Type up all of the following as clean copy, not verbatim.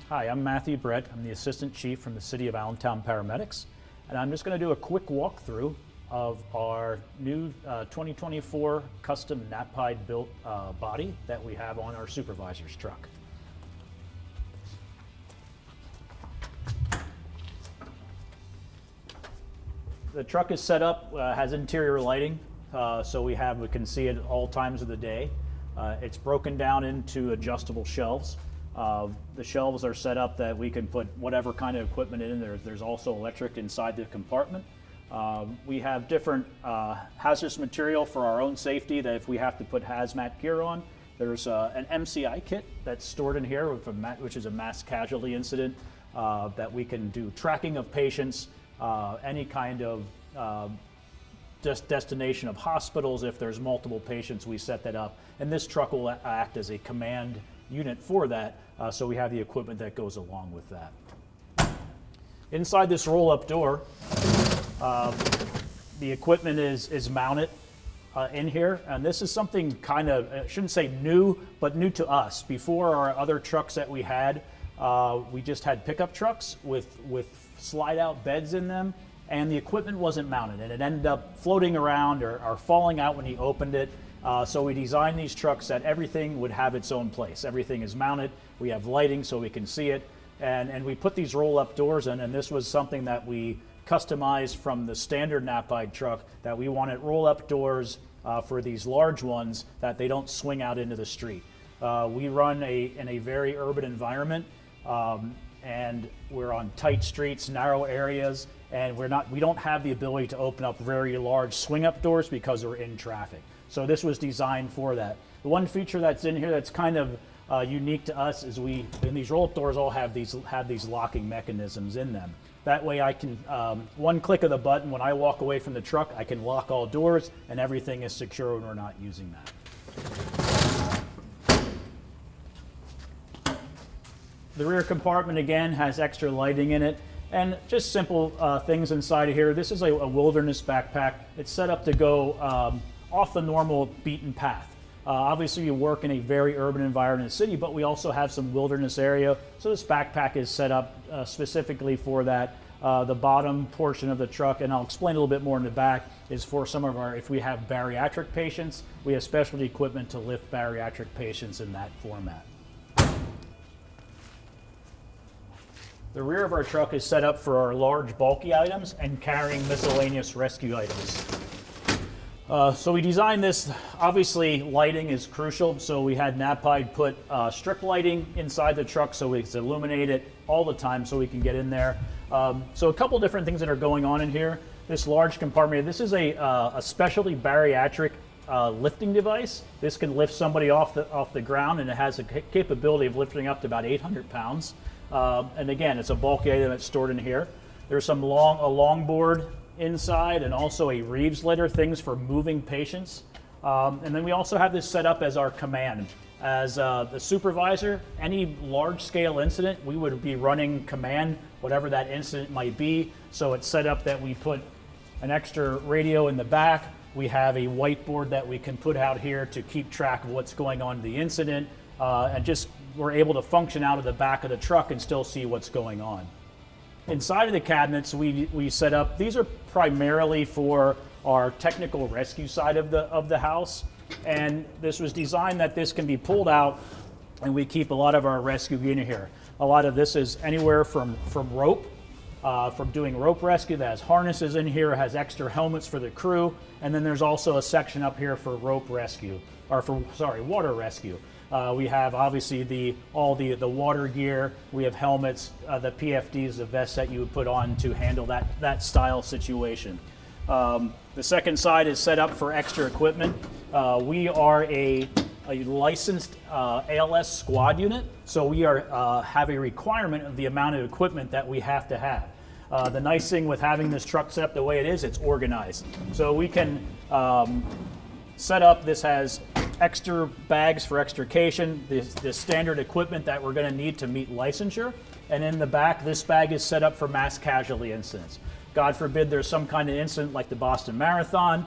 Hi, I'm Matthew Brett. I'm the Assistant Chief from the City of Allentown Paramedics, and I'm just going to do a quick walkthrough of our new 2024 custom Knapheide built body that we have on our supervisor's truck. The truck is set up, has interior lighting, so we can see it at all times of the day. It's broken down into adjustable shelves. The shelves are set up that we can put whatever kind of equipment in there. There's also electric inside the compartment. We have different hazardous material for our own safety that if we have to put hazmat gear on. There's an MCI kit that's stored in here, which is a mass casualty incident, that we can do tracking of patients, any kind of destination of hospitals. If there's multiple patients, we set that up. And this truck will act as a command unit for that, so we have the equipment that goes along with that. Inside this roll-up door, the equipment is mounted in here, and this is something kind of, I shouldn't say new, but new to us. Before, our other trucks that we had, we just had pickup trucks with slide-out beds in them, and the equipment wasn't mounted, and it ended up floating around or falling out when he opened it. So we designed these trucks that everything would have its own place. Everything is mounted. We have lighting so we can see it. And we put these roll-up doors in, and this was something that we customized from the standard Knapheide truck, that we wanted roll-up doors for these large ones that they don't swing out into the street. We run in a very urban environment, and we're on tight streets, narrow areas, and we don't have the ability to open up very large swing-up doors because we're in traffic. So this was designed for that. The one feature that's in here that's kind of unique to us is these roll-up doors all have these locking mechanisms in them. That way I can, one click of the button, when I walk away from the truck, I can lock all doors and everything is secure when we're not using that. The rear compartment, again, has extra lighting in it, and just simple things inside of here. This is a wilderness backpack. It's set up to go off the normal beaten path. Obviously, you work in a very urban environment in the city, but we also have some wilderness area, so this backpack is set up specifically for that. The bottom portion of the truck, and I'll explain a little bit more in the back, is for some of if we have bariatric patients, we have specialty equipment to lift bariatric patients in that format. The rear of our truck is set up for our large bulky items and carrying miscellaneous rescue items. So we designed this, obviously lighting is crucial, so we had Knapheide put strip lighting inside the truck so it's illuminated all the time so we can get in there. So a couple different things that are going on in here. This large compartment, this is a specialty bariatric lifting device. This can lift somebody off the ground, and it has a capability of lifting up to about 800 pounds. And again, it's a bulky item that's stored in here. There's a longboard inside, and also a Reeves litter, things for moving patients. And then we also have this set up as our command. As the supervisor, any large-scale incident, we would be running command, whatever that incident might be. So it's set up that we put an extra radio in the back. We have a whiteboard that we can put out here to keep track of what's going on in the incident, and just we're able to function out of the back of the truck and still see what's going on. Inside of the cabinets, we set up, these are primarily for our technical rescue side of the house, and this was designed that this can be pulled out, and we keep a lot of our rescue gear in here. A lot of this is anywhere from rope, from doing rope rescue, that has harnesses in here, has extra helmets for the crew, and then there's also a section up here for rope rescue, or water rescue. We have obviously all the water gear. We have helmets, the PFDs, the vests that you would put on to handle that style situation. The second side is set up for extra equipment. We are a licensed ALS squad unit, so we have a requirement of the amount of equipment that we have to have. The nice thing with having this truck set up the way it is, it's organized. So we can set up, this has extra bags for extrication, the standard equipment that we're going to need to meet licensure, and in the back, this bag is set up for mass casualty incidents. God forbid there's some kind of incident like the Boston Marathon,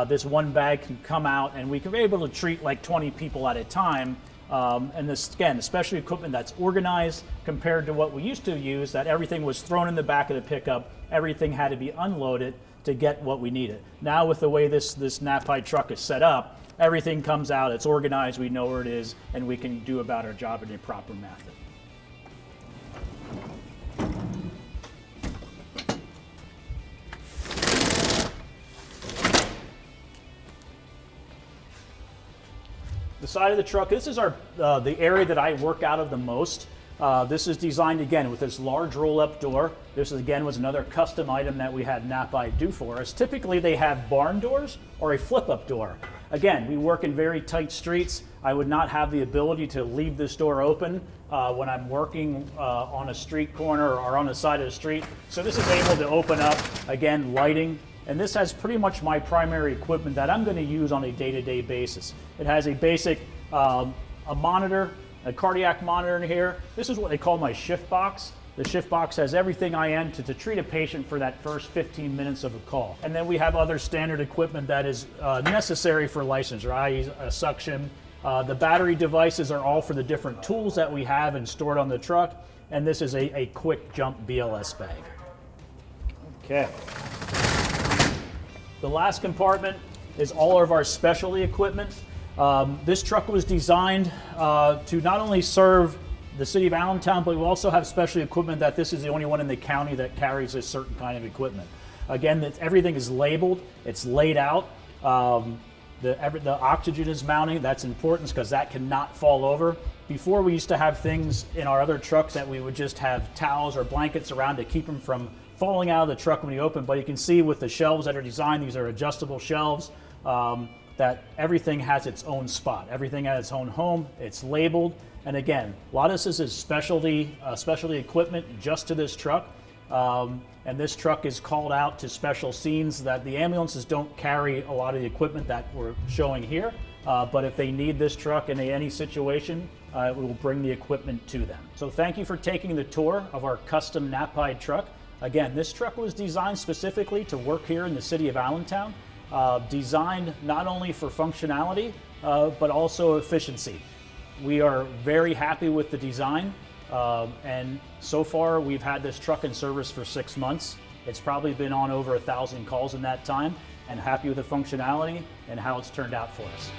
this one bag can come out and we can be able to treat like 20 people at a time. And this, again, especially equipment that's organized compared to what we used to use, that everything was thrown in the back of the pickup, everything had to be unloaded to get what we needed. Now with the way this Knapheide truck is set up, everything comes out, it's organized, we know where it is, and we can do about our job in a proper method. The side of the truck, this is the area that I work out of the most. This is designed again with this large roll-up door. This again was another custom item that we had Knapheide do for us. Typically they have barn doors or a flip-up door. Again, we work in very tight streets. I would not have the ability to leave this door open when I'm working on a street corner or on the side of the street. So this is able to open up, again, lighting. And this has pretty much my primary equipment that I'm going to use on a day-to-day basis. It has a basic a monitor, a cardiac monitor in here. This is what they call my shift box. The shift box has everything I am to treat a patient for that first 15 minutes of a call. And then we have other standard equipment that is necessary for licensure, i.e. a suction. The battery devices are all for the different tools that we have and stored on the truck. And this is a quick jump BLS bag. Okay. The last compartment is all of our specialty equipment. This truck was designed to not only serve the city of Allentown, but we also have specialty equipment that this is the only one in the county that carries a certain kind of equipment. Again, everything is labeled, it's laid out. The oxygen is mounting, that's important because that cannot fall over. Before we used to have things in our other trucks that we would just have towels or blankets around to keep them from falling out of the truck when you open, but you can see with the shelves that are designed, these are adjustable shelves, that everything has its own spot. Everything has its own home, it's labeled, and again, a lot of this is specialty equipment just to this truck, and this truck is called out to special scenes that the ambulances don't carry a lot of the equipment that we're showing here, but if they need this truck in any situation, we will bring the equipment to them. So thank you for taking the tour of our custom Knapheide truck. Again, this truck was designed specifically to work here in the city of Allentown, designed not only for functionality, but also efficiency. We are very happy with the design, and so far we've had this truck in service for 6 months. It's probably been on over 1,000 calls in that time, and happy with the functionality and how it's turned out for us.